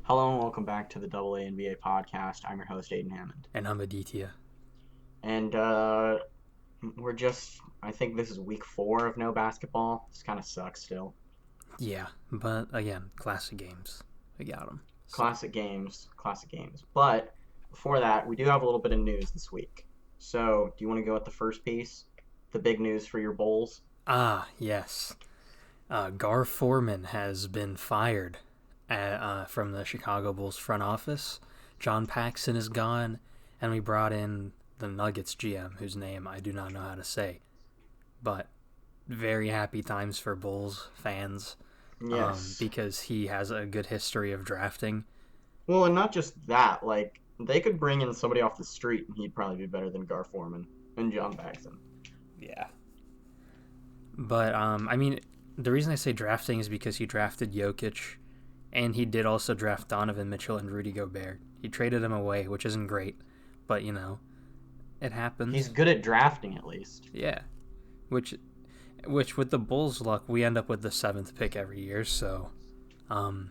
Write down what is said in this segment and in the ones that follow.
Hello and welcome back to the AA NBA podcast. I'm your host, Aiden Hammond. And I'm Aditya. And I think this is week 4 of no basketball. This kind of sucks still. Yeah, but again, classic games. We got them. So. Classic games. But before that, we do have a little bit of news this week. So, do you want to go with the first piece? The big news for your Bulls? Yes. Gar Forman has been fired from the Chicago Bulls front office. John Paxson is gone, and we brought in the Nuggets GM, whose name I do not know how to say. But very happy times for Bulls fans. Yes. Because he has a good history of drafting. Well, and not just that. Like, they could bring in somebody off the street, and he'd probably be better than Gar Forman and John Paxson. Yeah. But, the reason I say drafting is because he drafted Jokic, and he did also draft Donovan Mitchell and Rudy Gobert. He traded him away, which isn't great, but, it happens. He's good at drafting, at least. Yeah. Which with the Bulls' luck, we end up with the 7th pick every year, so... But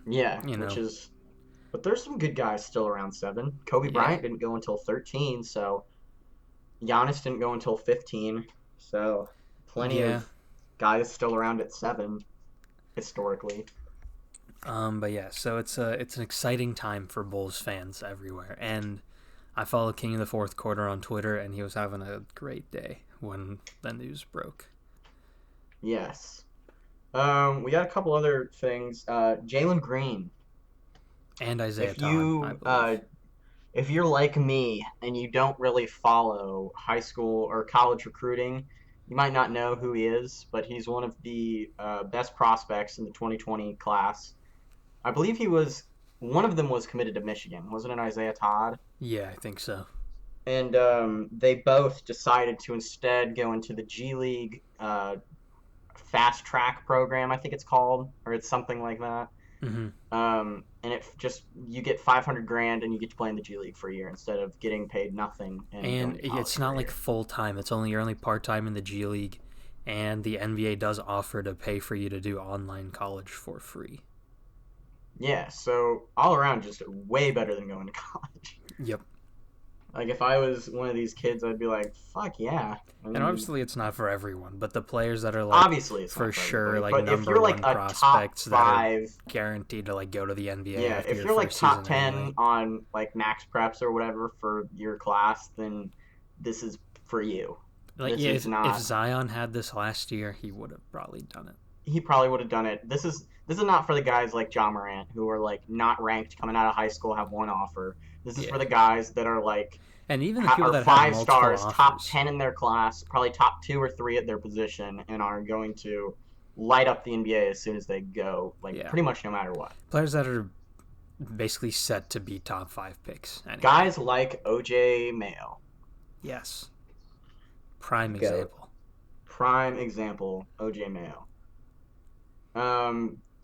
there's some good guys still around 7. Kobe Bryant didn't go until 13, so... Giannis didn't go until 15, so... Plenty of guys still around at 7, historically. So it's an exciting time for Bulls fans everywhere, and I follow King of the Fourth Quarter on Twitter, and he was having a great day when the news broke. Yes. We got a couple other things. Jalen Green. And Isaiah Todd, I believe. If you're like me and you don't really follow high school or college recruiting, you might not know who he is, but he's one of the best prospects in the 2020 class. I believe one of them was committed to Michigan. Wasn't it Isaiah Todd? Yeah, I think so. And they both decided to instead go into the G League fast track program, I think it's called, or it's something like that. Mm-hmm. And you get $500,000 and you get to play in the G League for a year instead of getting paid nothing. And it's not like full time. You're only part time in the G League, and the NBA does offer to pay for you to do online college for free. Yeah, so all around, just way better than going to college. Yep. Like, if I was one of these kids, I'd be like, fuck yeah. And obviously it's not for everyone, but the players that are like, obviously it's for sure, like but number if you're like one a prospects top 5, that are guaranteed to like go to the NBA. Yeah, after if your you're like first top season 10 anyway. on like Max Preps or whatever for your class, then this is for you. Like, if Zion had this last year, he would have probably done it. He probably would have done it. This is not for the guys like Ja Morant who are like not ranked coming out of high school, have one offer. This is for the guys that are like, and even the people that 5 have stars, offers. top 10 in their class, probably top 2 or 3 at their position, and are going to light up the NBA as soon as they go, pretty much no matter what. Players that are basically set to be top 5 picks. Anyway. Guys like OJ Mayo. Yes. Prime example. OJ Mayo.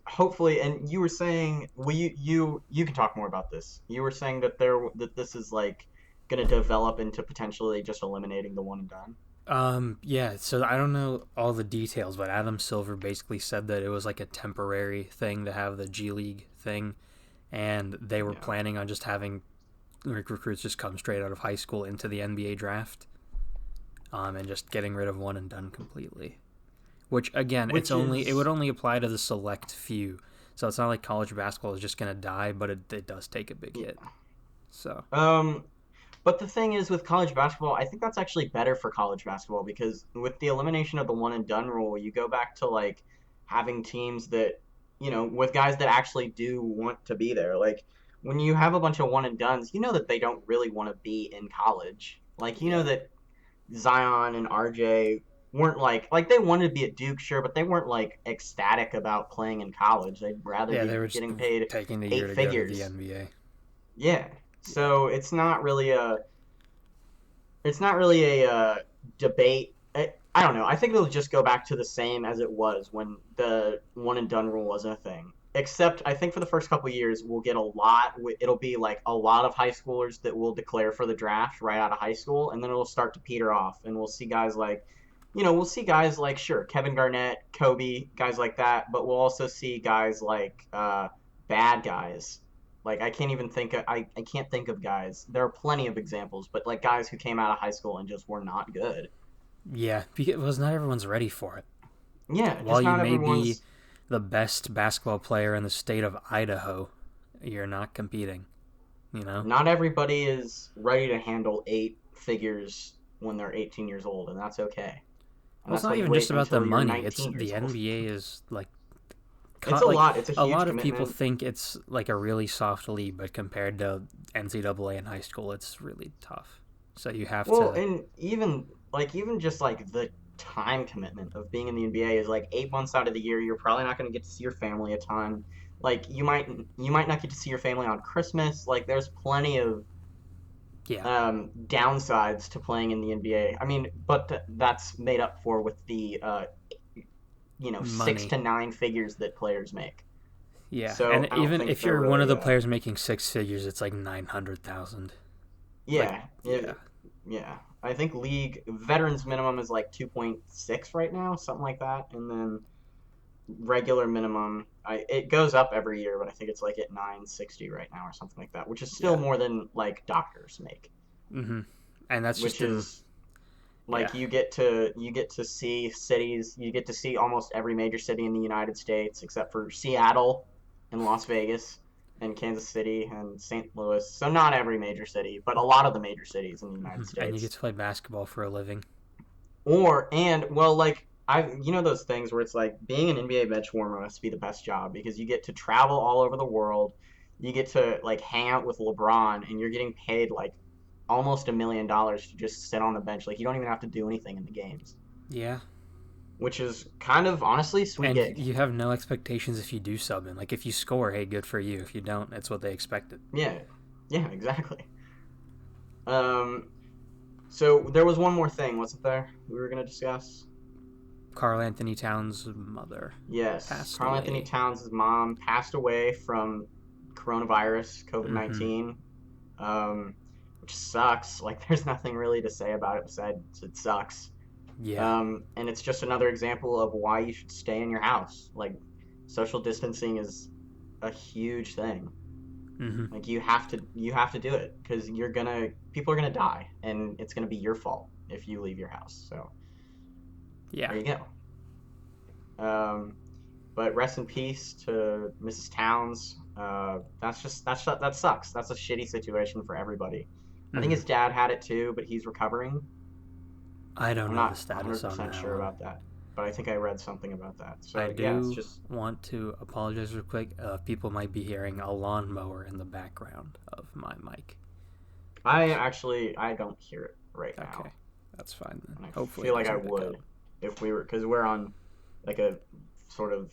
Hopefully, and you were saying, you can talk more about this. You were saying that this is like going to develop into potentially just eliminating the one and done. So I don't know all the details, but Adam Silver basically said that it was like a temporary thing to have the G League thing, and they were planning on just having recruits just come straight out of high school into the NBA draft, and just getting rid of one and done completely. Which again, it would only apply to the select few. So it's not like college basketball is just gonna die, but it does take a big hit. So. But the thing is, with college basketball, I think that's actually better for college basketball, because with the elimination of the one and done rule, you go back to like having teams that, with guys that actually do want to be there. Like, when you have a bunch of one and dones, that they don't really want to be in college. Like, know that Zion and RJ weren't like they wanted to be at Duke, sure, but they weren't like ecstatic about playing in college. They'd rather be getting paid taking the 8 year to figures. Go to the NBA. Yeah. So it's not really a debate. I don't know. I think it'll just go back to the same as it was when the one and done rule wasn't a thing. Except I think for the first couple of years we'll get it'll be like a lot of high schoolers that will declare for the draft right out of high school, and then it'll start to peter off, and we'll see guys like sure, Kevin Garnett, Kobe, guys like that, but we'll also see guys like bad guys Like I can't even think of, I can't think of guys. There are plenty of examples, but like guys who came out of high school and just were not good. Yeah, because not everyone's ready for it. Yeah, While just you not may be everyone's. the best basketball player in the state of Idaho, you're not competing, you know? Not everybody is ready to handle eight figures when they're 18 years old, and that's okay. And Well, it's that's not why you even just wait about the until you're money. It's 19 years the old. NBA is like It's a like lot. It's a a huge lot of people commitment. think it's like a really soft league, but compared to NCAA in high school, it's really tough. So you have Well, to, and even just like the time commitment of being in the NBA is like 8 months out of the year. You're probably not going to get to see your family a ton. Like you might not get to see your family on Christmas. Like there's plenty of yeah, downsides to playing in the NBA. I mean, but that's made up for with the 6 money. to 9 figures that players make. Yeah, So and I don't even think if they're you're one of really the players making six figures, it's like 900,000. Like, yeah, yeah, yeah. I think league veterans minimum is like 2.6 right now, something like that, and then regular minimum it goes up every year, but I think it's like at 960 right now or something like that, which is still yeah, more than like doctors make, and that's which just in is yeah, like you get to see cities, you get to see almost every major city in the United States except for Seattle and Las Vegas and Kansas City and St. Louis. So not every major city, but a lot of the major cities in the United and you get States. to play basketball for a living. Like those things where it's like being an NBA bench warmer must be the best job because you get to travel all over the world. You get to like hang out with LeBron and you're getting paid like almost $1 million to just sit on the bench. Like you don't even have to do anything in the games, Yeah, which is kind of honestly sweet and gig. you have no expectations if you do sub in. Like if you score, hey, good for you. If you don't, it's what they expected. Yeah, yeah, exactly. Um, so there was one more thing, wasn't there? We were gonna discuss. Carl Anthony Towns' mother Yes, passed Carl Anthony away. Towns' mom passed away from coronavirus, COVID Mm-hmm. 19, um, which sucks. Like, there's nothing really to say about it besides it sucks. Yeah. And it's just another example of why you should stay in your house. Like, social distancing is a huge thing. Mm-hmm. Like, you have to do it because people are gonna die, and it's gonna be your fault if you leave your house. So Yeah. there you go. Um, But rest in peace to Mrs. Towns. That sucks. That's a shitty situation for everybody. I think Mm-hmm. his dad had it too, but he's recovering. I don't I'm know the not status on 100% that sure one. about that, but I think I read something about that. I So yeah, it's do just want to apologize real quick. People might be hearing a lawnmower in the background of my mic. I don't hear it right now, Okay, that's fine then. and I Hopefully it feel like I doesn't pick up. would if we were because we're on like a sort of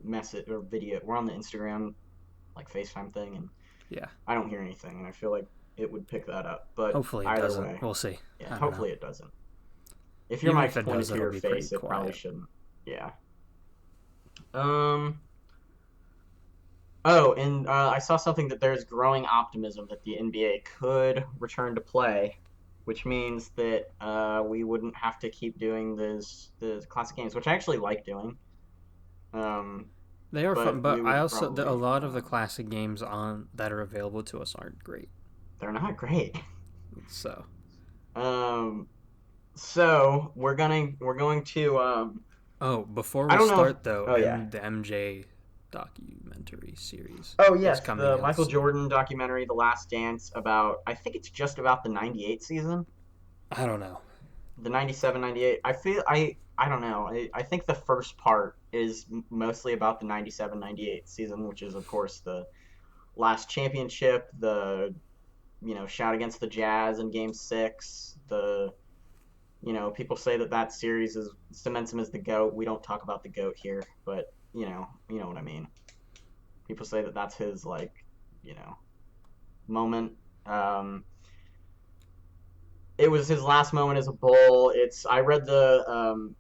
message or video. We're on the Instagram like FaceTime thing, and Yeah. I don't hear anything, and I feel like it would pick that up. But Hopefully it either doesn't. way, We'll see. yeah, I don't know. hopefully it doesn't. If your Even if mic's it pointed does, to it'll your be pretty face, it probably quiet. shouldn't. Yeah. Um. Oh, and I saw something that there's growing optimism that the NBA could return to play, which means that we wouldn't have to keep doing the classic games, which I actually like doing. Um, They are fun, but we but I would also a probably lot of the classic games on that are available to us aren't great. they're not great. So Um, so we're going to oh, before I we don't know if start though, oh yeah. the MJ documentary series Oh is yes, coming the out Michael soon. Jordan documentary, The Last Dance, about I think it's just about the 98 season. I don't know. The 97, 98. I don't know. I think the first part is mostly about the 97, 98 season, which is of course the last championship, the shout against the Jazz in game 6, the people say that series is cements him as the GOAT. We don't talk about the GOAT here, but you know what I mean. People say that that's his like, you know, moment. Um, it was his last moment as a Bull. I read the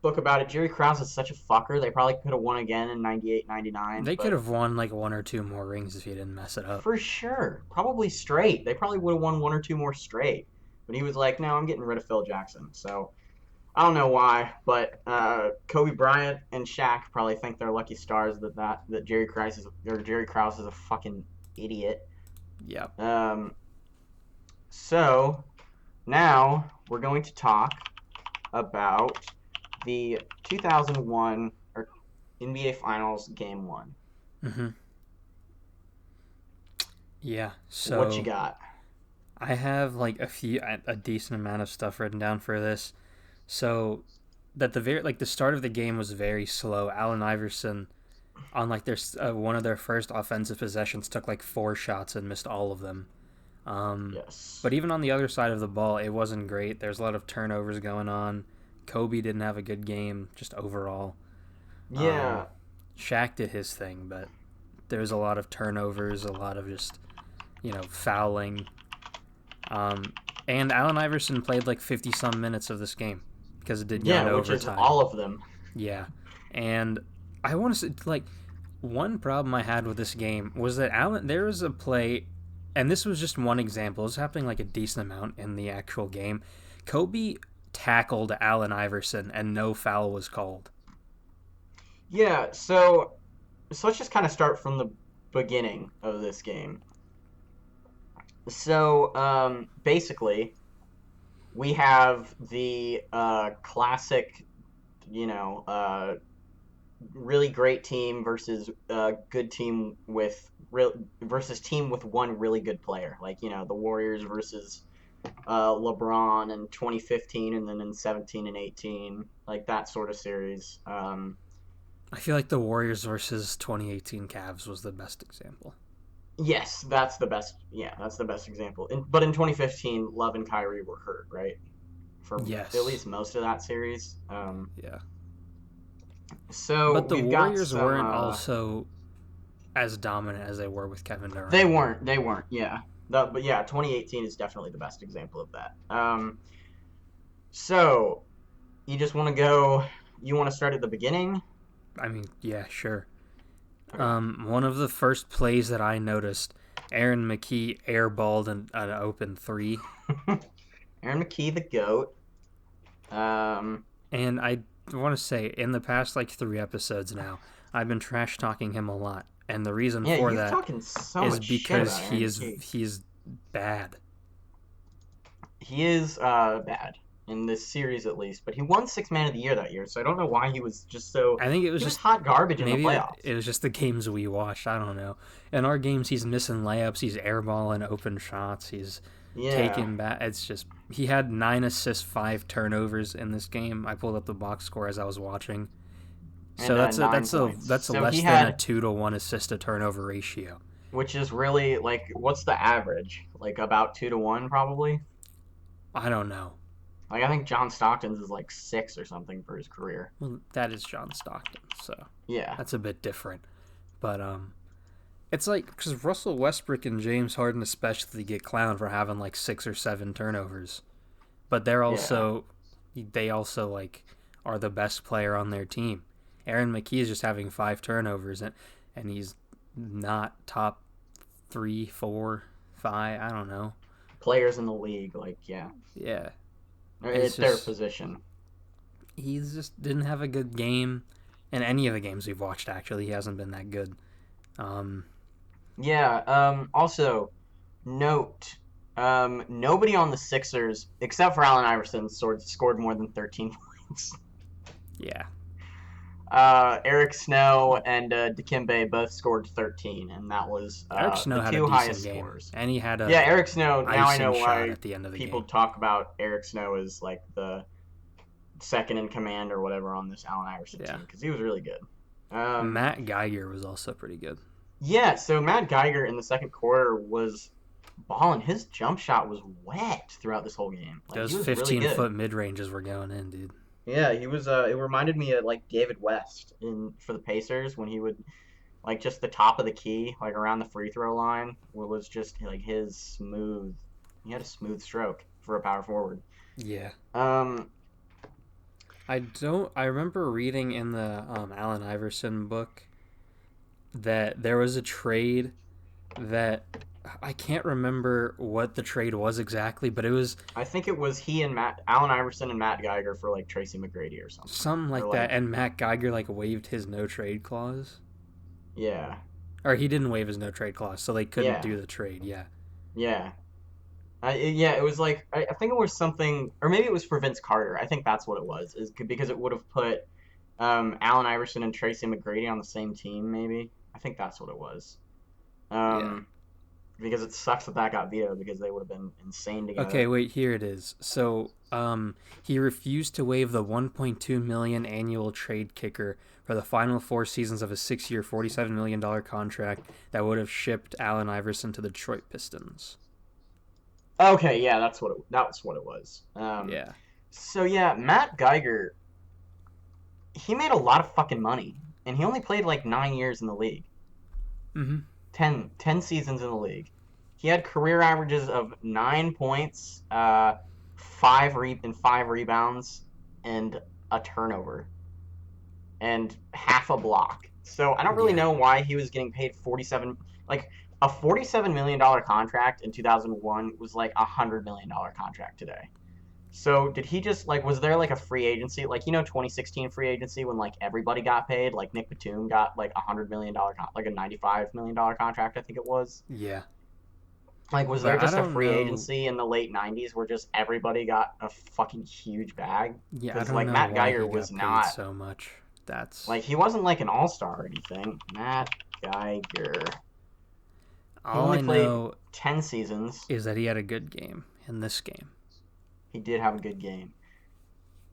book about it. Jerry Krause is such a fucker. They probably could have won again in 98, 99, They could but have won like one or two more rings if he didn't mess it up. for sure, probably straight. They probably would have won one or two more straight. But he was like, no, I'm getting rid of Phil Jackson. So I don't know why, but Kobe Bryant and Shaq probably think they're lucky stars that Jerry Krause is a fucking idiot. Yep. So now we're going to talk about the 2001 or NBA Finals Game 1. Mm-hmm. Yeah. What you So got? I have like a decent amount of stuff written down for this. So that the start of the game was very slow. Allen Iverson on like their one of their first offensive possessions took like 4 shots and missed all of them. Yes. But even on the other side of the ball, it wasn't great. There's a lot of turnovers going on. Kobe didn't have a good game just overall. Yeah. Shaq did his thing, but there was a lot of turnovers, a lot of just fouling. And Allen Iverson played like 50 some minutes of this game because it did go into Which is overtime. all of them. Yeah, and I want to say like one problem I had with this game was that there was a play, and this was just one example. It was happening like a decent amount in the actual game. Kobe tackled Allen Iverson and no foul was called. Yeah, so let's just kind of start from the beginning of this game. So basically, we have the classic, you know, really great team versus good team with versus team with one really good player. Like the Warriors versus LeBron in 2015, and then in 17 and 18, like that sort of series. I feel like the Warriors versus 2018 Cavs was the best example. Yes, that's the best. Yeah, that's the best example. But in 2015, Love and Kyrie were hurt, right? For at Yes. least most of that series. Yeah. So But the we've got Warriors some. weren't also as dominant as they were with Kevin Durant. They weren't. They weren't. Yeah. But yeah, 2018 is definitely the best example of that. So you just want to go. You want to start at the beginning? I mean, yeah, sure. Okay. One of the first plays that I noticed, Aaron McKie airballed an open three. Aaron McKie, the goat. And I want to say, in the past like 3 episodes now, I've been trash talking him a lot, and the reason Yeah, for you've that talking so is much shit because about Aaron McKie. he's bad. He is bad in this series at least, but he won Sixth Man of the Year that year, so I don't know why he was just so. I think it was He was just hot garbage in the maybe playoffs. it was just the games we watched. I don't know. In our games, he's missing layups, he's airballing open shots, he's Yeah, taking back. It's just he had 9 assists, 5 turnovers in this game. I pulled up the box score as I was watching. and So that's a 9 points. that's a So he less than a had, 2-to-1 assist to turnover ratio. which is really like, what's the average? Like about 2 to 1, probably. I don't know. Like I think John Stockton's is like 6 or something for his career. Well, that is John Stockton, so Yeah, that's a bit different. But it's like because Russell Westbrook and James Harden especially get clowned for having like 6 or 7 turnovers, but yeah. they also like are the best player on their team. Aaron McKee is just having 5 turnovers and he's not top 3, 4, 5. I don't know. Players in the league, like yeah, Yeah, it's it's their just position. he's just didn't have a good game in any of the games we've watched. Actually, he hasn't been that good. Um, Yeah. Also, note, nobody on the Sixers except for Allen Iverson scored more than 13 points. yeah, Eric Snow and Dikembe both scored 13, and that was Eric Snow the had a two decent highest game, scores. and he had Yeah, a Eric Snow. Now I know icing shot why at the end of the people game. talk about Eric Snow as like the second in command or whatever on this Allen Iverson Yeah, team because he was really good. Matt Geiger was also pretty good. Yeah, so Matt Geiger in the second quarter was balling. His jump shot was wet throughout this whole game. Like Those he was really good. 15-foot mid ranges were going in, dude. Yeah, he was. It reminded me of like David West in for the Pacers when he would like just the top of the key, like around the free throw line, was just like his smooth. He had a smooth stroke for a power forward. Yeah. Um, I remember reading in the Allen Iverson book that there was a trade that I can't remember what the trade was exactly, but it was I think it was he and Allen Iverson and Matt Geiger for like Tracy McGrady or something, something or like that. like And Matt Geiger like waived his no trade clause, yeah, or he didn't waive his no trade clause, so they couldn't yeah, do the trade. Yeah. yeah. Yeah, it was like I think it was something, or maybe it was for Vince Carter. I think that's what it was, is because it would have put Allen Iverson and Tracy McGrady on the same team. Maybe I think that's what it was. Yeah. Um, because it sucks that that got vetoed because they would have been insane Okay, together. wait, here it is. So, he refused to waive the 1.2 million annual trade kicker for the final 4 seasons of a 6-year, $47 million contract that would have shipped Allen Iverson to the Detroit Pistons. Okay, yeah, that's what it was. Yeah. So yeah, Matt Geiger, he made a lot of fucking money, and he only played like 9 years in the league. Mm-hmm. 10 seasons in the league. He had career averages of 9 points, five rebounds, and a turnover, and half a block. So I don't really Yeah. know why he was getting paid 47. Like a $47 million contract in 2001 was like $100 million contract today. So did he just like, was there like a free agency, like 2016 free agency when like everybody got paid, like Nick Batum got like $100 million, like a $95 million contract, I think it was. Yeah. Like, was But there I just a don't free know. agency in the late '90s where just everybody got a fucking huge bag? Yeah, I Because don't like know Matt why Geiger he was got paid not, so much. That's like, he wasn't like an all-star or anything. Matt Geiger, he all only I played know 10 seasons. is that he had a good game in this game. He did have a good game.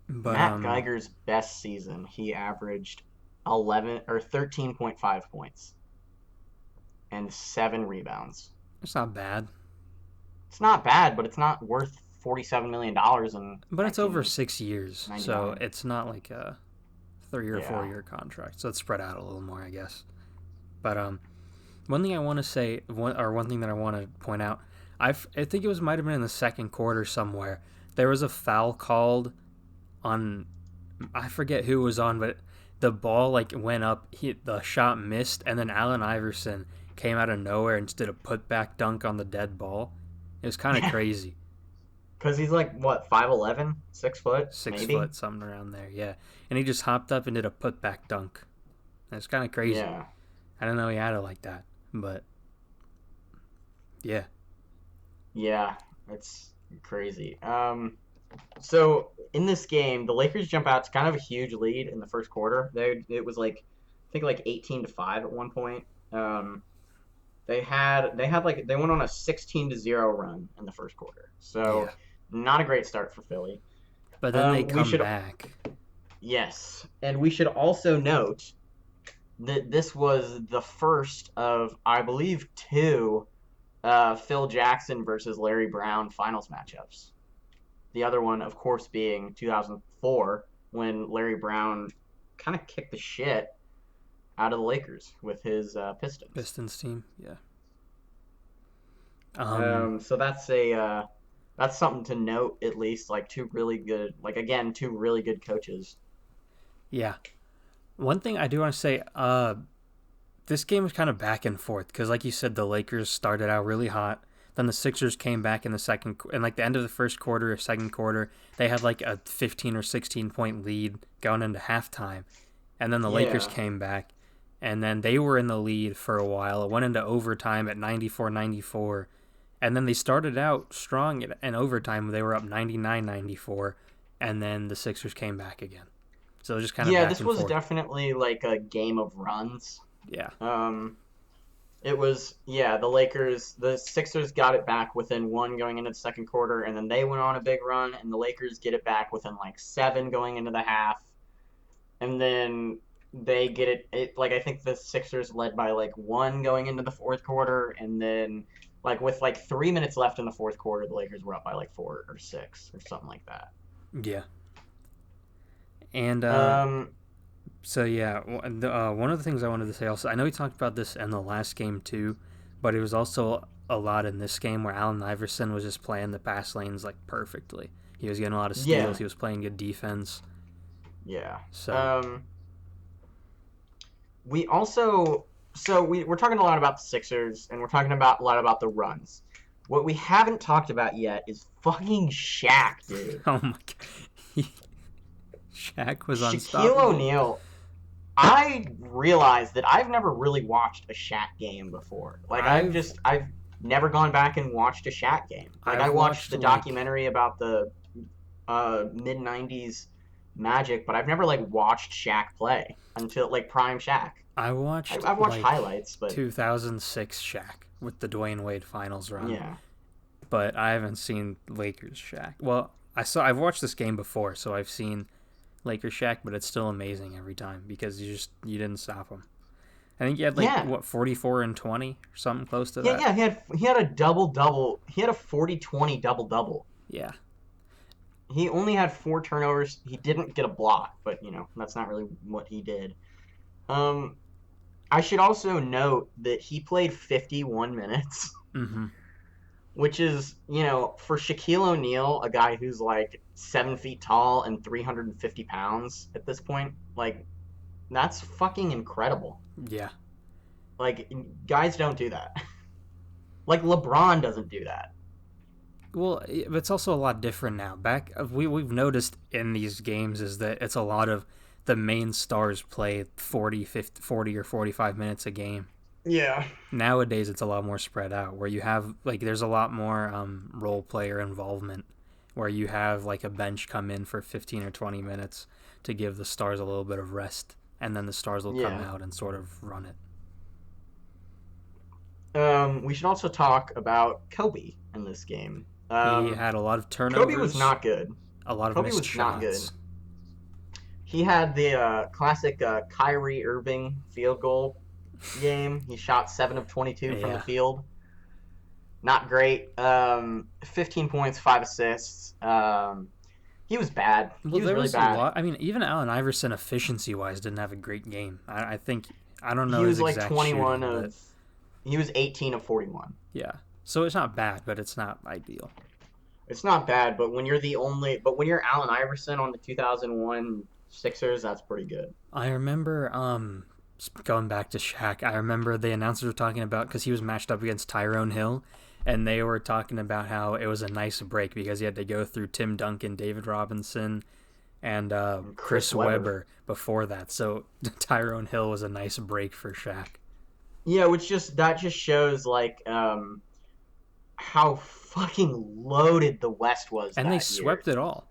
But Matt Geiger's best season, he averaged 11 or 13.5 points and 7 rebounds. it's not bad. It's not bad, but it's not worth $47 million in But it's over 6 years, so 1999. it's not like a 3 or 4 Yeah. year contract. So it's spread out a little more, I guess. But one thing I want to say, one thing that I want to point out, I think it was might have been in the second quarter somewhere. There was a foul called on, I forget who it was on, but the ball like went up, the shot missed, and then Allen Iverson came out of nowhere and just did a putback dunk on the dead ball. It was kind of Yeah. crazy. Because he's like, what, 5'11", 6 foot, 6 foot, maybe? something around there, yeah. And he just hopped up and did a putback dunk. It's kind of crazy. Yeah. I don't know he had it like that, but yeah. Yeah. It's crazy. So in this game, the Lakers jump out to kind of a huge lead in the first quarter. It was like, I think like 18-5 at one point. Um, they had like they went on a 16-0 run in the first quarter. So Yeah. not a great start for Philly. But then they We come should back. Yes, and we should also note that this was the first of, I believe, two Phil Jackson versus Larry Brown finals matchups. The other one, of course, being 2004 when Larry Brown kind of kicked the shit out of the Lakers with his Pistons. Pistons team, yeah. So that's something to note, at least. Like two really good, like again, two really good coaches. Yeah. One thing I do want to say, this game was kind of back and forth because, like you said, the Lakers started out really hot. Then the Sixers came back in the second, and like the end of the first quarter or second quarter, they had like a 15 or 16 point lead going into halftime, and then the Lakers Yeah, came back, and then they were in the lead for a while. It went into overtime at 94-94, and then they started out strong in overtime. They were up 99-94, and then the Sixers came back again. So it was just kind of yeah. back This and was forth. definitely like a game of runs. Yeah. Um, it was, yeah, the Sixers got it back within one going into the second quarter, and then they went on a big run, and the Lakers get it back within like seven going into the half, and then they get it like I think the Sixers led by like one going into the fourth quarter, and then like with like 3 minutes left in the fourth quarter, the Lakers were up by like 4 or 6 or something like that. Yeah. And Um, so yeah, one of the things I wanted to say also, I know we talked about this in the last game too, but it was also a lot in this game where Allen Iverson was just playing the pass lanes like perfectly. He was getting a lot of steals. yeah, He was playing good defense. yeah. So Um, we also So we're talking a lot about the Sixers, and we're talking about a lot about the runs. What we haven't talked about yet is fucking Shaq, dude. Oh my god. Shaq was Shaquille unstoppable. O'Neal. I realized that I've never really watched a Shaq game before. Like I've never gone back and watched a Shaq game. Like I watched the documentary about the mid '90s Magic, but I've never like watched Shaq play until like prime Shaq. I've watched like, highlights, but 2006 Shaq with the Dwayne Wade finals run. Yeah. But I haven't seen Lakers Shaq. Well, I've watched this game before, so I've seen Lakers Shaq, but it's still amazing every time because you didn't stop him. I think he had 44 and 20 or something close to that. Yeah, he had a double-double. He had a 40-20 double-double. Yeah. He only had 4 turnovers. He didn't get a block, but that's not really what he did. I should also note that he played 51 minutes. Mm-hmm. Which is, for Shaquille O'Neal, a guy who's like 7 feet tall and 350 pounds at this point, like, that's fucking incredible. Yeah. Like, guys don't do that. Like, LeBron doesn't do that. Well, it's also a lot different now. We've noticed in these games is that it's a lot of the main stars play 40 or 45 minutes a game. Yeah. Nowadays, it's a lot more spread out, where you have, there's a lot more role player involvement, where you have, a bench come in for 15 or 20 minutes to give the stars a little bit of rest, and then the stars will come out and sort of run it. We should also talk about Kobe in this game. He had a lot of turnovers. Kobe was not good. A lot of missed shots. Not good. He had the classic Kyrie Irving field goal game. He shot 7 of 22 from the field. Not great. 15 points, 5 assists. He was bad. He was really bad. I mean, even Allen Iverson, efficiency-wise, didn't have a great game. I think, I don't know. He was like 21 shooting, of. He was 18 of 41. Yeah. So it's not bad, but it's not ideal. It's not bad, but when you're Allen Iverson on the 2001 Sixers, that's pretty good. I remember, going back to Shaq, I remember the announcers were talking about, because he was matched up against Tyrone Hill, and they were talking about how it was a nice break because he had to go through Tim Duncan, David Robinson, and Chris Webber before that. So Tyrone Hill was a nice break for Shaq. Yeah, that just shows how fucking loaded the West was. And they swept it all.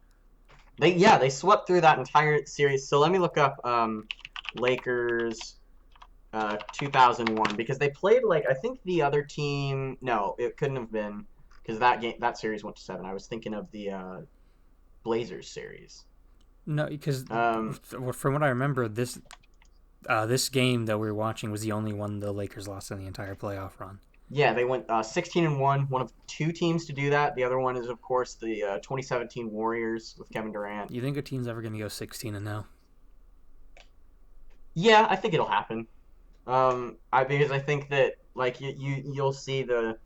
They swept through that entire series. So let me look up Lakers 2001 because they played I think the other team. No, it couldn't have been because that series went to 7. I was thinking of the Blazers series. No, because from what I remember, this game that we were watching was the only one the Lakers lost in the entire playoff run. Yeah, they went 16-1. One of 2 teams to do that. The other one is, of course, the 2017 Warriors with Kevin Durant. You think a team's ever going to go 16-0? Yeah, I think it'll happen. Because I think that you'll see the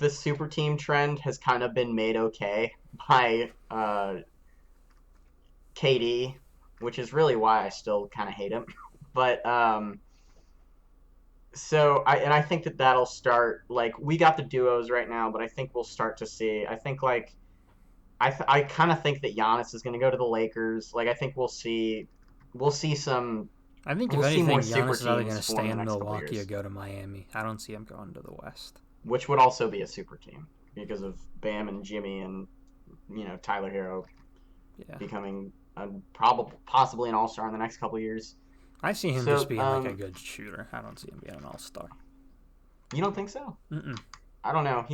super team trend has kind of been made okay by KD, which is really why I still kind of hate him. But so I think that'll start. We got the duos right now, but I think we'll start to see. I think I kind of think that Giannis is going to go to the Lakers. I think we'll see some. I think if anything, Giannis is either going to stay in Milwaukee or go to Miami. I don't see him going to the West. Which would also be a super team because of Bam and Jimmy and Tyler Hero becoming possibly an all-star in the next couple of years. I see him just being a good shooter. I don't see him being an all-star. You don't think so? Mm-mm. I don't know.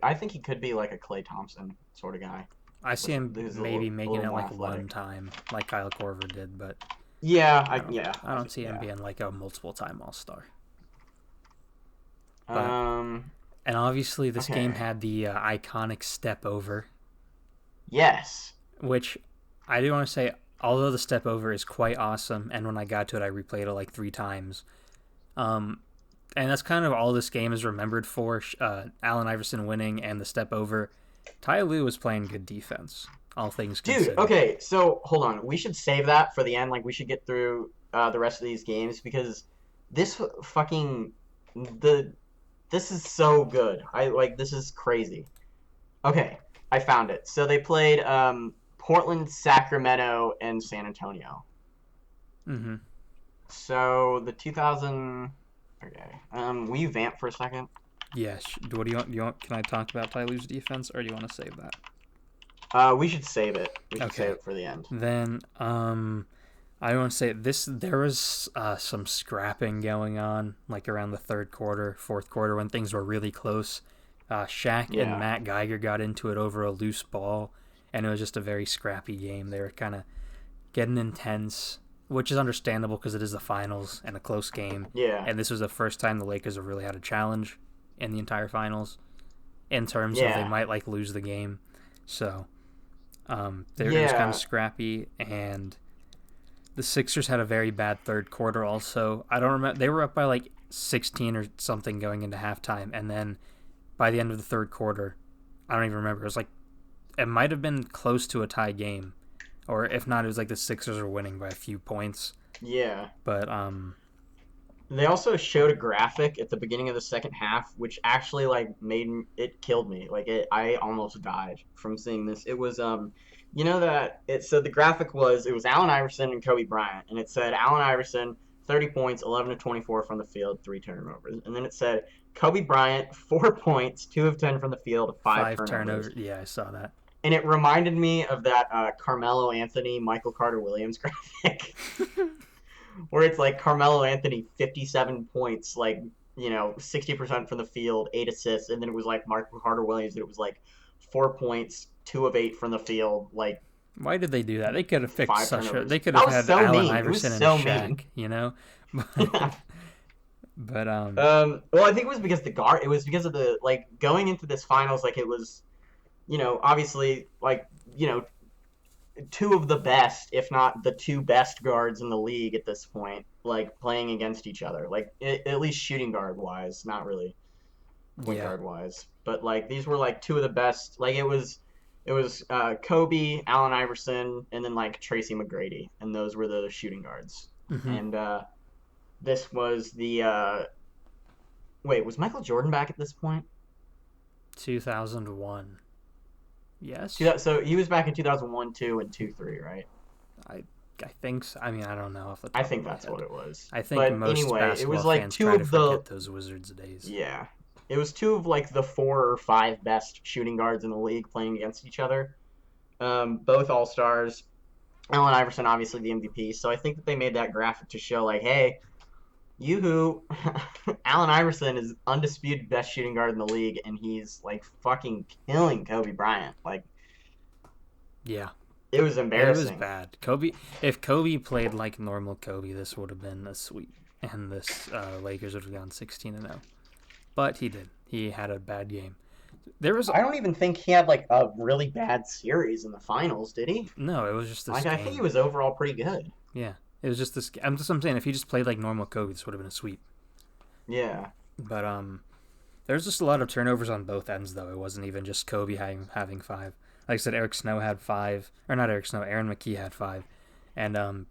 I think he could be like a Klay Thompson sort of guy. I see him maybe making it one time, like Kyle Korver did, but I don't see him being a multiple-time all-star. And obviously this game had the iconic step over. Yes. Which I do want to say, although the step over is quite awesome, and when I got to it, I replayed it 3 times. And that's kind of all this game is remembered for. Allen Iverson winning and the step over. Ty Lue was playing good defense, all things considered. Dude, okay, so hold on. We should save that for the end. We should get through the rest of these games because this fucking the this is so good. I like this is crazy. Okay, I found it. So they played Portland, Sacramento, and San Antonio. Mm-hmm. So the 2000. Okay. Will you vamp for a second? Yes. What do you want? Can I talk about Tyler's defense, or do you want to save that? We should save it. We should save Okay. it for the end. Then, I want to say this. There was some scrapping going on, like around the third quarter, fourth quarter, when things were really close. Shaq and Yeah. Matt Geiger got into it over a loose ball, and it was just a very scrappy game. They were kind of getting intense, which is understandable because it is the finals and a close game. Yeah. And this was the first time the Lakers have really had a challenge in the entire finals, in terms of they Yeah. might like lose the game. So it was kind of Yeah. scrappy, and the Sixers had a very bad third quarter. Also, I don't remember, they were up by like 16 or something going into halftime, and then by the end of the third quarter, I don't even remember. It was like it might have been close to a tie game, or if not, it was like the Sixers were winning by a few points. Yeah. But They also showed a graphic at the beginning of the second half, which actually like it killed me. Like I almost died from seeing this. It was you know that it so the graphic was it was Allen Iverson and Kobe Bryant, and it said Allen Iverson 30 points, 11 to 24 from the field, 3 turnovers, and then it said Kobe Bryant 4 points, 2 of 10 from the field, five five turnovers. turnovers. Yeah, I saw that. And it reminded me of that Carmelo Anthony, Michael Carter Williams graphic where it's like Carmelo Anthony 57 points, like 60% from the field, 8 assists, and then it was like Michael Carter Williams, and it was like 4 points, 2 of 8 from the field, like Why did they do that? They could have fixed five such a. turnovers. They could That have was had so Allen mean. It was Iverson and so mean. Shaq, you know. But Well, I think it was because the guard. It was because of the like going into this finals, like it was, obviously like two of the best, if not the two best guards in the league at this point, like playing against each other, like at least shooting guard wise, not really point yeah. guard wise, but like these were like two of the best. Like it was Kobe, Allen Iverson, and then like Tracy McGrady, and those were the shooting guards. Mm-hmm. And this was the wait, was Michael Jordan back at this point? 2001. Yes. So he was back in 2001, 2, and 2, 3, right? I I think so. I mean, I don't know off the I top of think my that's head. what it was. I think But most anyway, it basketball was like fans two try to of the forget those Wizards days. yeah, it was two of like the 4 or 5 best shooting guards in the league playing against each other. Both all stars. Allen Iverson, obviously the MVP. So I think that they made that graphic to show like, hey, yoo-hoo, Allen Iverson is undisputed best shooting guard in the league, and he's like fucking killing Kobe Bryant. Like Yeah. it was It was embarrassing. bad. Kobe. If Kobe played like normal Kobe, this would have been a sweep, and this Lakers would have gone 16-0. But he did. He had a bad game. There was I don't even think he had like a really bad series in the finals, did he? no. It was just this Like I think he game. was overall pretty good. Yeah. It was just this. I'm saying if he just played like normal Kobe, this would have been a sweep. Yeah. But there's just a lot of turnovers on both ends, though. It wasn't even just Kobe having five. Like I said, Eric Snow had five, or not Eric Snow. Aaron McKee had five, and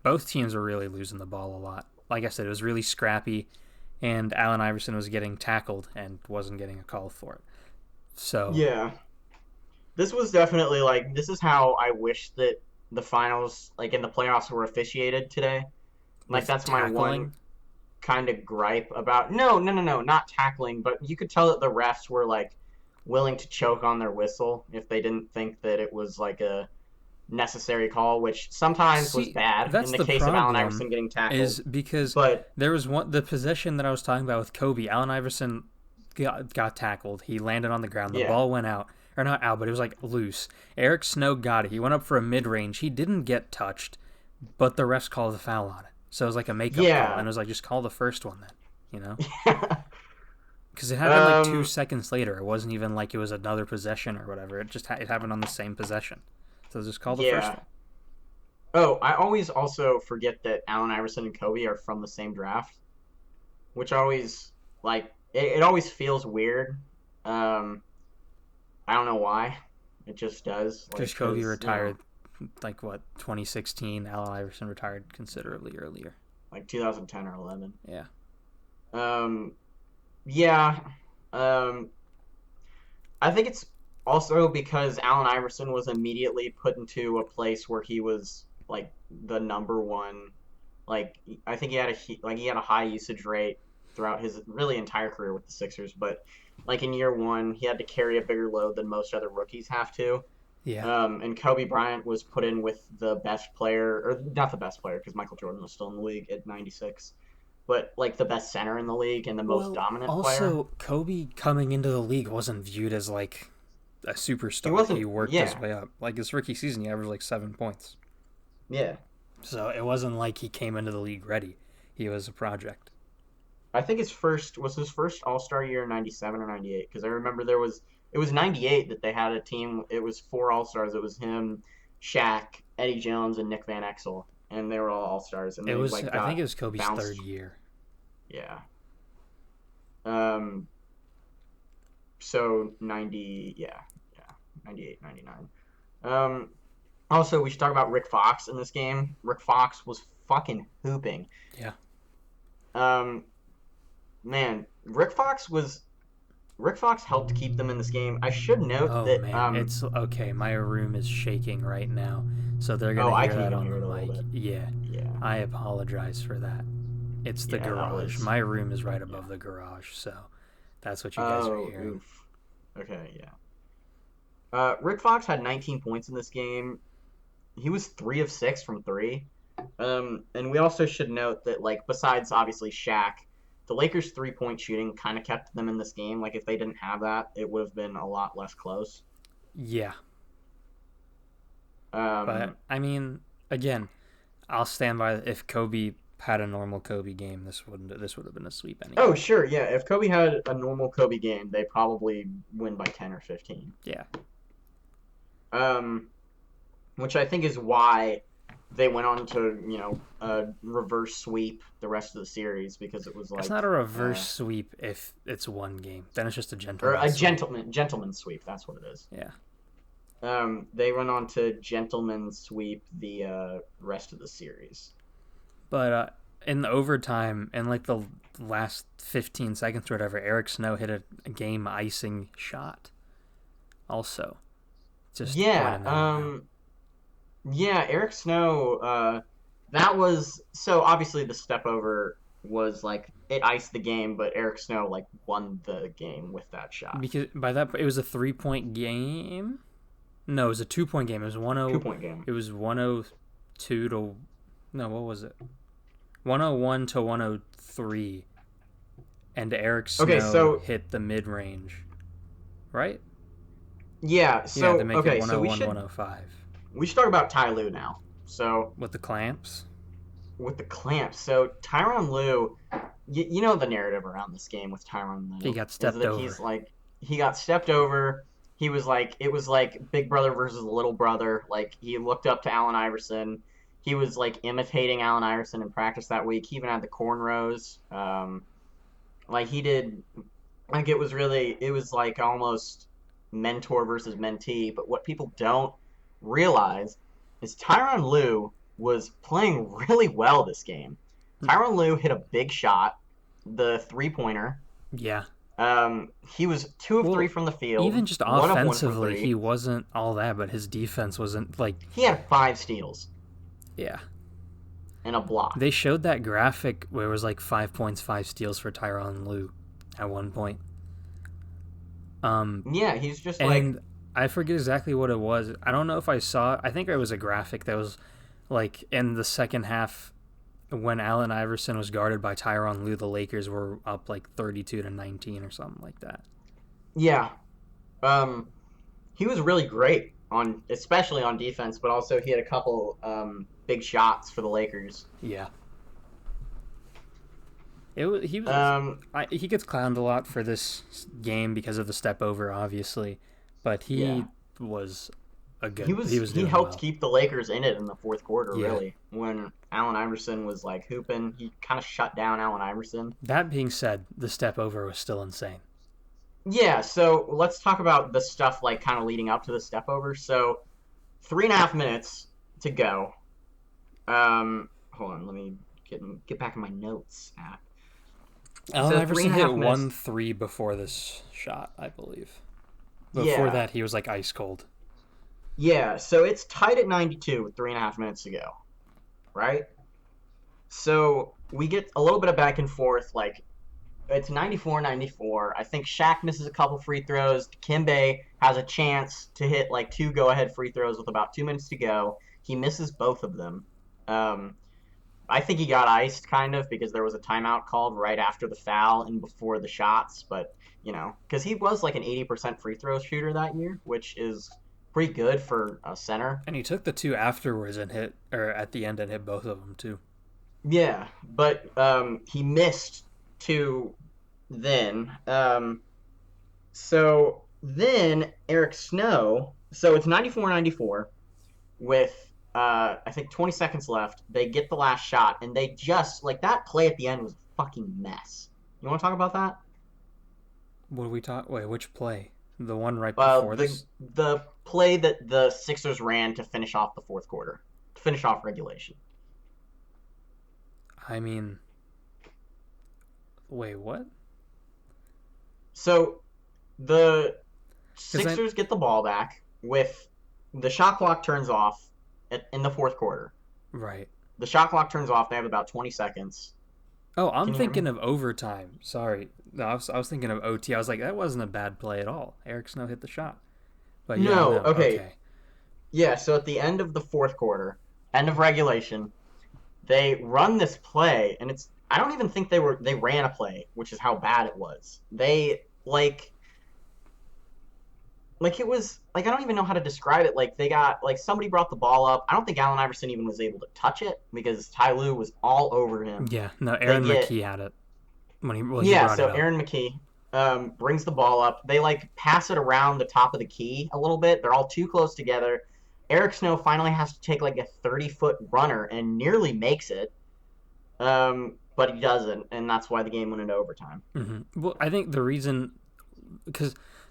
both teams were really losing the ball a lot. Like I said, it was really scrappy, and Allen Iverson was getting tackled and wasn't getting a call for it. So Yeah. This was definitely like this is how I wish that the finals like in the playoffs were officiated today. Like with that's my one tackling, kind of gripe about no, not tackling, but you could tell that the refs were like willing to choke on their whistle if they didn't think that it was like a necessary call, which sometimes was see, bad in that's the the case of Allen problem. Iverson getting tackled. Is because But there was the possession that I was talking about with Kobe. Allen Iverson got tackled. He landed on the ground. The yeah, ball went out. Or not out, but it was like loose. Eric Snow got it. He went up for a mid range. He didn't get touched, but the refs called the foul on it. So it was like a makeup call. And yeah, it was like, just call the first one then, you know? Because it happened like 2 seconds later. It wasn't even like it was another possession or whatever. It just it happened on the same possession. So just call the first yeah. one. Oh, I always also forget that Allen Iverson and Kobe are from the same draft, which always like it always feels weird. Um, I don't know why. It just does. Because Like, Kobe cause retired, like what, 2016? Allen Iverson retired considerably earlier. like 2010 or 11. Yeah. Yeah. Um, I think it's also because Allen Iverson was immediately put into a place where he was like the number one. Like I think he had a high usage rate throughout his really entire career with the Sixers, but like in year one, he had to carry a bigger load than most other rookies have to. Yeah. And Kobe Bryant was put in with the best player, or not the best player, because Michael Jordan was still in the league at 96, but like the best center in the league and the most Well, dominant player. also Kobe coming into the league wasn't viewed as like a He superstar. He wasn't, worked his yeah, way up. Like his rookie season, he averaged like 7 points. yeah. So it wasn't like he came into the league ready. He was a project. I think his first All Star year in '97 or '98 because I remember it was '98 that they had a team. It was four All Stars. It was him, Shaq, Eddie Jones, and Nick Van Exel, and they were all Stars. And It they was. like I think got it was Kobe's bounced. third year. Yeah. Um. So yeah, 98, 99. Um. Also, we should talk about Rick Fox in this game. Rick Fox was fucking hooping. Yeah. Um. Man, Rick Fox helped keep them in this game. I should note Oh that. man, it's okay. My room is shaking right now, so they're Oh, gonna I hear can that even on hear the it a little mic. bit. Yeah, Yeah, I apologize for that. It's the yeah, that garage. was. My room is right Yeah. above the garage, so that's what you guys are Oh, hearing. oof. Okay, yeah. Rick Fox had 19 points in this game. He was 3 of 6 from three. And we also should note that, like, besides obviously Shaq, the Lakers' 3-point shooting kind of kept them in this game. Like, if they didn't have that, it would have been a lot less close. Yeah, but Um, I mean, again, I'll stand by. If Kobe had a normal Kobe game, this would have been a sweep oh, anyway. sure, yeah. If Kobe had a normal Kobe game, they probably win by 10 or 15. Yeah, Um, which I think is why they went on to, reverse sweep the rest of the series because it was it's like, not a reverse sweep if it's one game. Then it's just a or a gentleman's sweep. gentleman sweep. That's what it is. Yeah. They went on to gentleman sweep the rest of the series. But in the overtime, in like the last 15 seconds or whatever, Eric Snow hit a game icing shot. Also, just Yeah, pointing that out. yeah, Eric Snow. That was so obviously the step over was like it iced the game, but Eric Snow like won the game with that shot. Because by that it was a 3-point game. No, it was a 2-point game. It was 10. 2 point game. It was 102 to. No, what was it? 101 to 103, and Eric Okay, Snow so hit the mid range, right? yeah, Yeah, so to make it okay, so 101, 105 we should talk about Ty Lue now. So with the clamps. with the clamps, so Tyronn Lue, you know the narrative around this game with Tyronn He Lue got is stepped that over. he's like he got stepped over. He was like it was like big brother versus little brother. Like he looked up to Allen Iverson. He was like imitating Allen Iverson in practice that week. He even had the cornrows. Like he did. Like it was like almost mentor versus mentee. But what people don't realize is Tyronn Lue was playing really well this game. Tyronn Lue hit a big shot, the 3-pointer. Yeah. He was 2 of 3 Well, from the field, even just 1 of 1 from offensively, three. he wasn't all that, but his defense wasn't like. He had 5 steals Yeah. and a block. They showed that graphic where it was like 5 points, 5 steals for Tyronn Lue at one point. Yeah, he's just And like I forget exactly what it was. I don't know if I saw. I think it was a graphic that was like in the second half when Allen Iverson was guarded by Tyronn Lue. The Lakers were up like 32 to 19 or something like that. yeah. He was really great on especially on defense, but also he had a couple big shots for the Lakers. Yeah. He was Um, he gets clowned a lot for this game because of the step over, obviously, but he yeah. was a good. He Was he doing helped well. keep the Lakers in it in the fourth quarter. Yeah. Really, when Allen Iverson was like hooping, he kind of shut down Allen Iverson. That being said, the step over was still insane. Yeah, so let's talk about the stuff like kind of leading up to the step over. So 3.5 minutes to go. Hold on, let me Get back in my notes app. Allen Iverson hit 1-3 before this shot, I believe. Before that, he was like ice cold. Yeah, so it's tied at 92 with 3.5 minutes to go, right? So we get a little bit of back and forth, like it's 94-94. I think Shaq misses a couple free throws. Dikembe has a chance to hit like 2 go-ahead free throws with about 2 minutes to go. He misses both of them. I think he got iced kind of because there was a timeout called right after the foul and before the shots, but because he was like an 80% free throw shooter that year, which is pretty good for a center. And he took the 2 afterwards and hit, or at the end, and hit both of them too. Yeah, but he missed 2 then. So then Eric Snow, so it's 94-94 with I think 20 seconds left. They get the last shot, and they just, like, that play at the end was a fucking mess. You want to talk about that? What do we talk? Wait, which play? The one right before this? The play that the Sixers ran to finish off the fourth quarter, to finish off regulation. I mean, wait, what? So the Sixers get the ball back with the shot clock turns off in the fourth quarter. Right. The shot clock turns off. They have about 20 seconds. Oh, I'm thinking of overtime. Sorry. No, I was thinking of OT. I was like, that wasn't a bad play at all. Eric Snow hit the shot. But yeah, no. Okay. Yeah, so at the end of the fourth quarter, end of regulation, they run this play, and I don't even think they ran a play, which is how bad it was. They it was, like, I don't even know how to describe it. Like, they got, like, somebody brought the ball up. I don't think Allen Iverson even was able to touch it because Ty Lue was all over him. Yeah, no, Aaron McKee had it when he brought it up. Aaron McKee brings the ball up. They, like, pass it around the top of the key a little bit. They're all too close together. Eric Snow finally has to take, like, a 30-foot runner and nearly makes it. But he doesn't, and that's why the game went into overtime. Mm-hmm. Well, I think the reason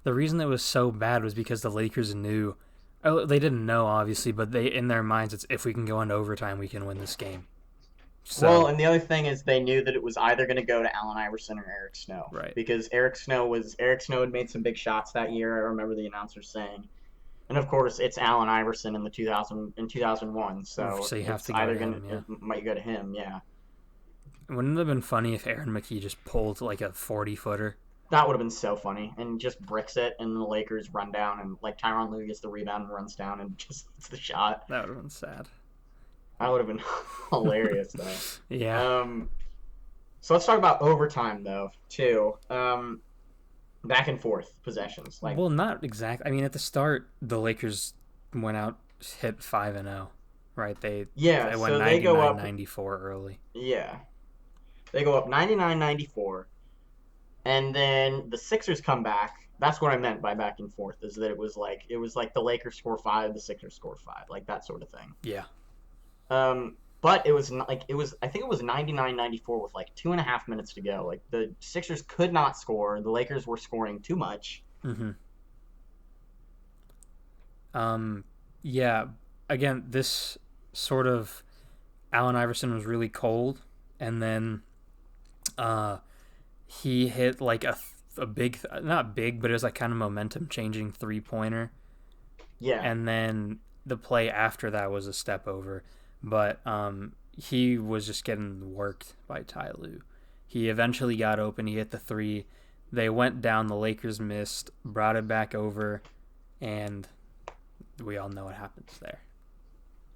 it was so bad was because the Lakers knew. Oh, they didn't know, obviously, but they, in their minds, it's if we can go into overtime, we can win this game. So, well, and the other thing is they knew that it was either going to go to Allen Iverson or Eric Snow. Right. Because Eric Snow had made some big shots that year. I remember the announcers saying. And of course, it's Allen Iverson in 2001. So you have to might go to him. Yeah. Wouldn't it have been funny if Aaron McKee just pulled like a 40-footer? That would have been so funny, and just bricks it, and the Lakers run down, and like Tyronn Lue gets the rebound and runs down and just hits the shot. That would have been sad. That would have been hilarious, though. Yeah. So let's talk about overtime, though, too. Back and forth possessions. Well, not exact. I mean, at the start, the Lakers went out, hit 5-0, right? They went 99-94 early. Yeah. They go up 99-94. And then the Sixers come back. That's what I meant by back and forth, is that it was like the Lakers score 5, the Sixers score 5, like that sort of thing. Yeah. But I think it was 99-94 with like 2.5 minutes to go. Like the Sixers could not score. The Lakers were scoring too much. Mm-hmm. Yeah. Again, this sort of Allen Iverson was really cold, and then he hit like a big, not big, but it was like kind of momentum changing 3-pointer. Yeah. And then the play after that was a step over, but he was just getting worked by Ty Lue. He eventually got open. He hit the 3. They went down. The Lakers missed, brought it back over, and we all know what happens there.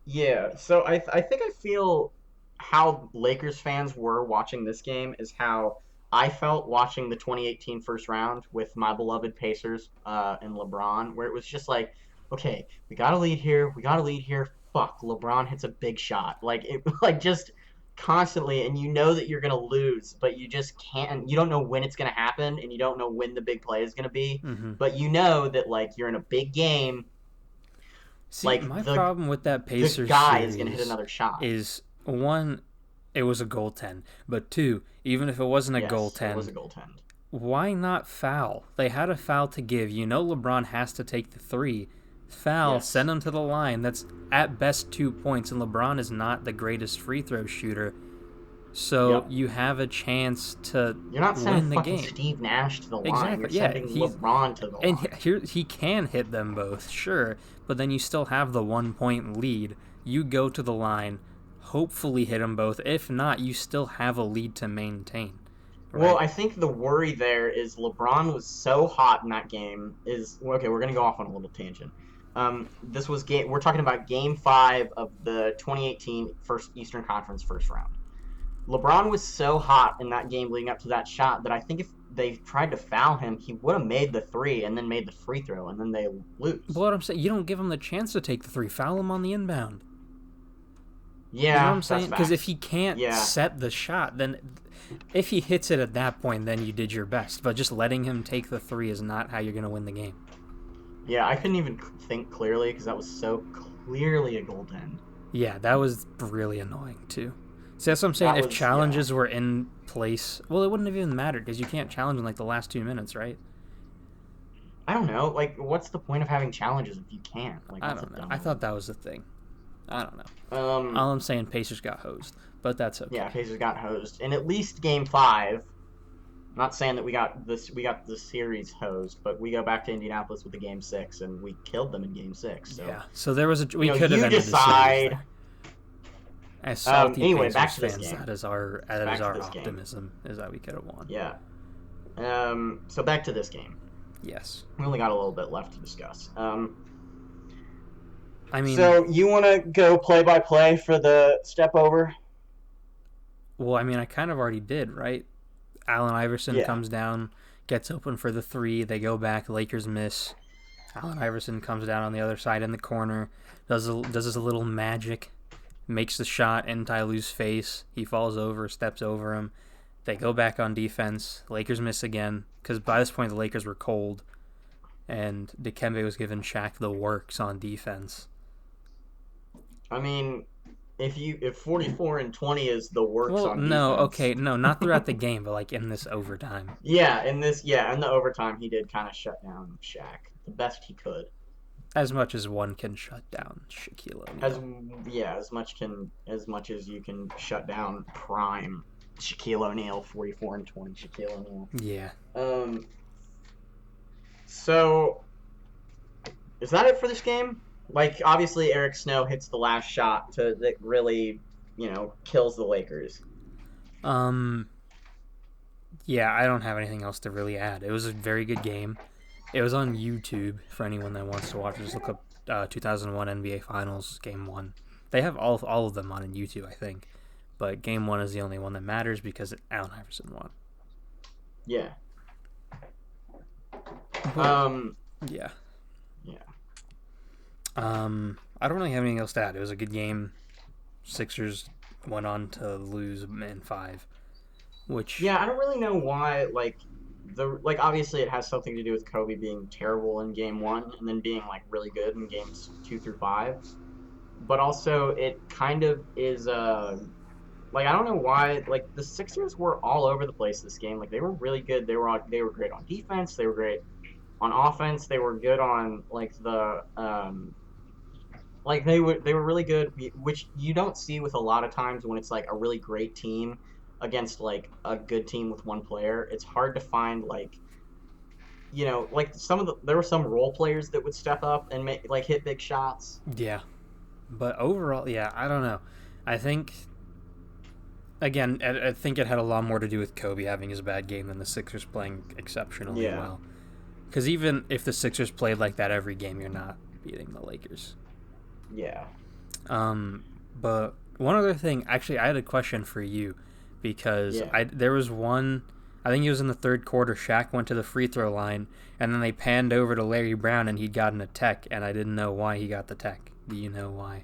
Yeah. So I think I feel how Lakers fans were watching this game is how I felt watching the 2018 first round with my beloved Pacers and LeBron, where it was just like, okay, we got to lead here. Fuck, LeBron hits a big shot. Just constantly, and you know that you're going to lose, but you just can't. You don't know when it's going to happen, and you don't know when the big play is going to be. Mm-hmm. But you know that, you're in a big game. See, my problem with that Pacers the guy is going to hit another shot. Is, one, it was a goaltend. But two, even if it wasn't a goaltend, it was a goaltend. Why not foul? They had a foul to give. You know LeBron has to take the 3. Foul, yes. Send him to the line. That's at best 2 points, and LeBron is not the greatest free throw shooter. So you have a chance to You're not sending win the fucking game. Steve Nash to the line. Exactly. You're sending LeBron to the line. And here he can hit them both, sure, but then you still have the 1 point lead. You go to the line, hopefully hit them both. If not, you still have a lead to maintain. Right? Well, I think the worry there is LeBron was so hot in that game. Okay, we're gonna go off on a little tangent. We're talking about Game 5 of the 2018 Eastern Conference first round. LeBron was so hot in that game leading up to that shot that I think if they tried to foul him, he would have made the 3 and then made the free throw, and then they lose. But what I'm saying, you don't give him the chance to take the 3. Foul him on the inbound. Yeah, you know what I'm saying? Because if he can't set the shot, then if he hits it at that point, then you did your best. But just letting him take the 3 is not how you're going to win the game. Yeah, I couldn't even think clearly because that was so clearly a goaltend. Yeah, that was really annoying too. See, that's what I'm saying. If challenges were in place, well, it wouldn't have even mattered because you can't challenge in like the last 2 minutes, right? I don't know. Like, what's the point of having challenges if you can't? Like, I don't know. I thought that was the thing. I don't know. All I'm saying, Pacers got hosed, but that's okay. Yeah, Pacers got hosed in at least Game 5. I'm not saying that we got the series hosed, but we go back to Indianapolis with the Game 6, and we killed them in Game 6. So. Yeah. So there was we could have ended the series. As salty anyway, Pacers back to fans, this game. that is our optimism is that we could have won. Yeah. So back to this game. Yes. We only got a little bit left to discuss. I mean, so you want to go play by play for the step over? Well, I mean, I kind of already did, right? Allen Iverson comes down, gets open for the 3. They go back. Lakers miss. Allen Iverson comes down on the other side in the corner, does his little magic. Makes the shot in Ty Lue's face. He falls over, steps over him. They go back on defense. Lakers miss again because by this point the Lakers were cold, and Dikembe was giving Shaq the works on defense. I mean, if 44 and 20 is the works on defense. No, okay, no, not throughout the game, but like in this overtime. In the overtime he did kind of shut down Shaq the best he could. As much as one can shut down Shaquille O'Neal. As much as you can shut down prime Shaquille O'Neal, 44 and 20 Shaquille O'Neal. Yeah. So is that it for this game? Like, obviously Eric Snow hits the last shot that really, kills the Lakers. Yeah, I don't have anything else to really add. It was a very good game. It was on YouTube for anyone that wants to watch. Just look up 2001 NBA Finals Game 1. They have all of them on YouTube, I think. But Game 1 is the only one that matters because Allen Iverson won. Yeah. Yeah. I don't really have anything else to add. It was a good game. Sixers went on to lose in 5. Which... Yeah, I don't really know why, obviously it has something to do with Kobe being terrible in Game 1 and then being, really good in Games 2 through 5. But also, it kind of is, I don't know why, the Sixers were all over the place this game. They were really good. They were great on defense. They were great on offense. They were good on, they were really good, which you don't see with a lot of times when it's, a really great team against a good team with one player. It's hard to find there were some role players that would step up and make hit big shots. Yeah. But overall, I don't know. I think it had a lot more to do with Kobe having his bad game than the Sixers playing exceptionally well. Because even if the Sixers played like that every game, you're not beating the Lakers. Yeah. But one other thing, actually, I had a question for you. Because there was one, I think it was in the third quarter, Shaq went to the free throw line, and then they panned over to Larry Brown, and he'd gotten a tech, and I didn't know why he got the tech. Do you know why?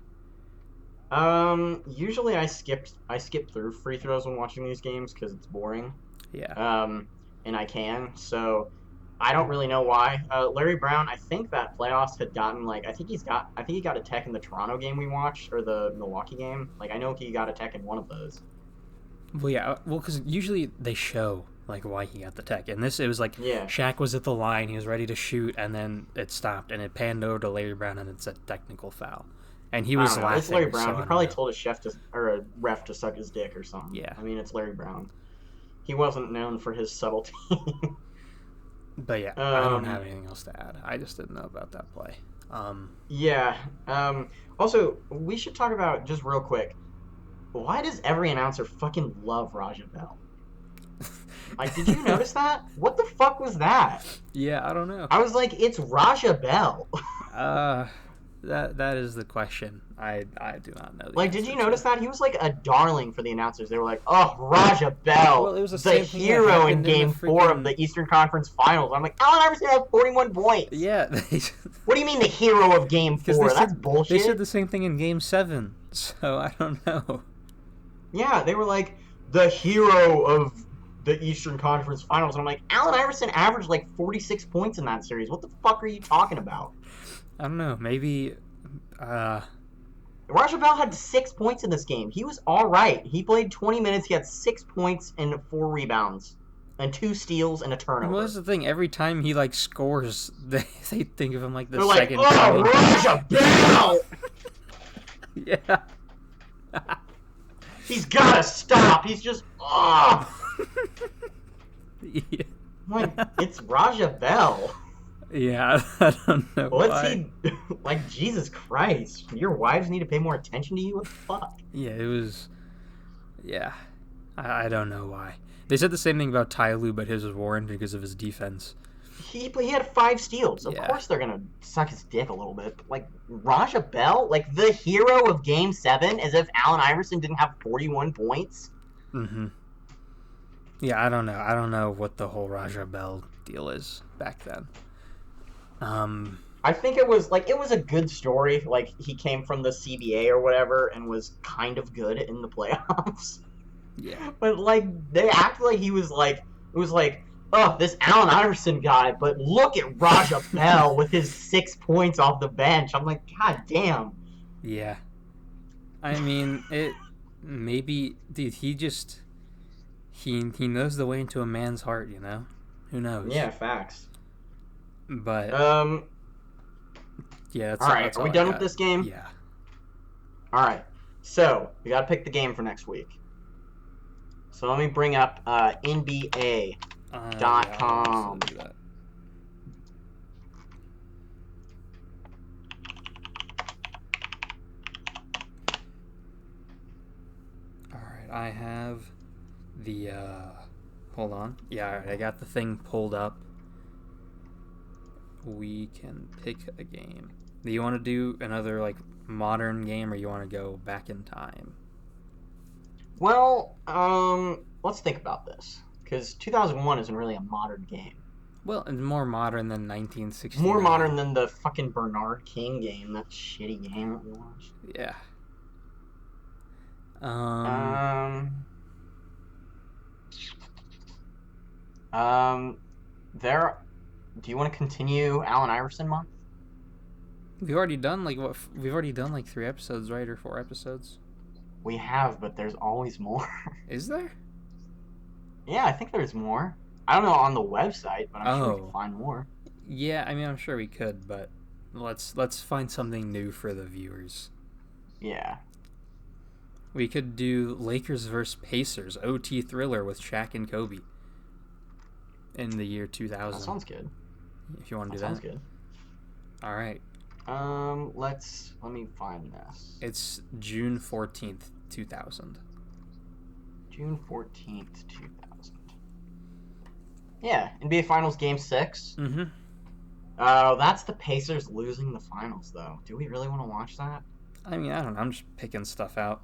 Usually I skip through free throws when watching these games because it's boring. Yeah. And I can, so I don't really know why. Larry Brown, I think that playoffs had gotten I think he got a tech in the Toronto game we watched, or the Milwaukee game. I know he got a tech in one of those. Well, because usually they show why he got the tech, and it was Shaq was at the line, he was ready to shoot, and then it stopped, and it panned over to Larry Brown, and it's a technical foul, and he was I don't know. laughing. It's Larry Brown. So He probably told a ref to suck his dick or something. Yeah. I mean, it's Larry Brown. He wasn't known for his subtlety. But yeah, I don't have anything else to add. I just didn't know about that play. Yeah. Also, we should talk about, just real quick, why does every announcer fucking love Raja Bell? Like, did you notice that? What the fuck was that? Yeah, I don't know. I was like, it's Raja Bell. That is the question. I do not know. Like, did you notice that? He was like a darling for the announcers. They were like, oh, Raja Bell, well, it was the hero in Game 4 of the Eastern Conference Finals. I'm like, Allen Iverson had 41 points. Yeah. What do you mean the hero of Game 4? That's bullshit. They said the same thing in Game 7, so I don't know. Yeah, they were like, the hero of the Eastern Conference Finals. And I'm like, Allen Iverson averaged like 46 points in that series. What the fuck are you talking about? I don't know. Maybe... Raja Bell had 6 points in this game. He was all right. He played 20 minutes. He had 6 points and 4 rebounds and 2 steals and a turnover. Well, that's the thing. Every time he like scores, they think of him like the They're second. Like, oh, Raja Bell! Yeah. He's gotta stop. He's just Yeah. Like, it's Raja Bell. Yeah, I don't know. What's he like? Jesus Christ! Your wives need to pay more attention to you. What the fuck? Yeah, it was. Yeah, I don't know why. They said the same thing about Ty Lue, but his was warranted because of his defense. He had 5 steals. Of course they're gonna suck his dick a little bit. But, like, Raja Bell, like the hero of Game 7, as if Allen Iverson didn't have 41 points. Mm-hmm. Yeah, I don't know. I don't know what the whole Raja Bell deal is back then. I think it was a good story. Like, he came from the CBA or whatever and was kind of good in the playoffs. Yeah. But like they act like he was like, it was like, oh, this Allen Iverson guy, but look at Raja Bell with his 6 points off the bench. I'm like, god damn. Yeah. I mean, it maybe, dude, he knows the way into a man's heart, you know? Who knows? Yeah, facts. But yeah, that's all right. Are we done with this game? Yeah. All right. So we gotta pick the game for next week. So let me bring up NBA.com. Yeah, all right, I have the hold on. Yeah, all right, I got the thing pulled up. We can pick a game. Do you want to do another like modern game, or you want to go back in time? Well, let's think about this, because 2001 isn't really a modern game. Well, it's more modern than 1960. More modern than the fucking Bernard King game, that shitty game that we watched. Yeah. Do you want to continue Allen Iverson month? We've already done like 3 episodes, right, or 4 episodes? We have, but there's always more. Is there? Yeah, I think there's more. I don't know on the website, but I'm sure we can find more. Yeah, I mean, I'm sure we could, but let's find something new for the viewers. Yeah. We could do Lakers vs. Pacers OT thriller with Shaq and Kobe in the year 2000. That sounds good. If you want to do that. Sounds good. All right. Let me find this. It's June 14th, 2000. June 14th, 2000. Yeah, NBA Finals Game 6. Mm-hmm. That's the Pacers losing the finals, though. Do we really want to watch that? I mean, I don't know. I'm just picking stuff out.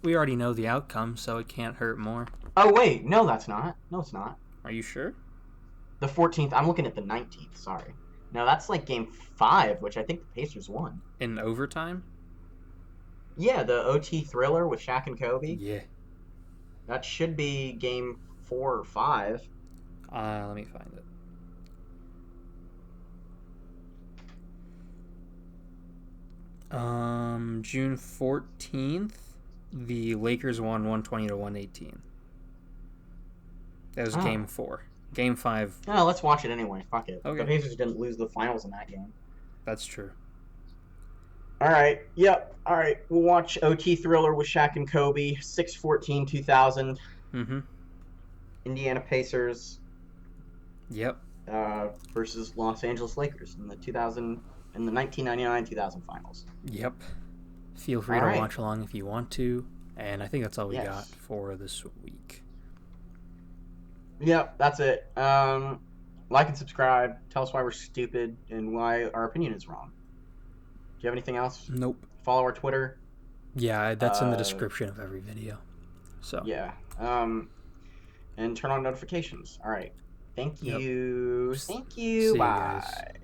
We already know the outcome, so it can't hurt more. Oh, wait. No, that's not. No, it's not. Are you sure? The 14th. I'm looking at the 19th. Sorry. No, that's like Game 5, which I think the Pacers won. In overtime? Yeah, the OT thriller with Shaq and Kobe. Yeah. That should be Game 4 or 5. Let me find it. June 14th, the Lakers won 120 to 118. That was Game 4. Game 5. No, let's watch it anyway. Fuck it. Okay. The Pacers didn't lose the finals in that game. That's true. All right. Yep. All right. We'll watch OT Thriller with Shaq and Kobe, 6/14/2000. Mm-hmm. Indiana Pacers. Yep. Versus Los Angeles Lakers in the 1999-2000 finals. Yep. Feel free to watch along if you want to. And I think that's all we got for this week. Yep, that's it. Like and subscribe. Tell us why we're stupid and why our opinion is wrong. Do you have anything else? Nope. Follow our Twitter. Yeah, that's in the description of every video. So yeah. And turn on notifications. All right. Thank you. Yep. Thank you. See Bye. you guys.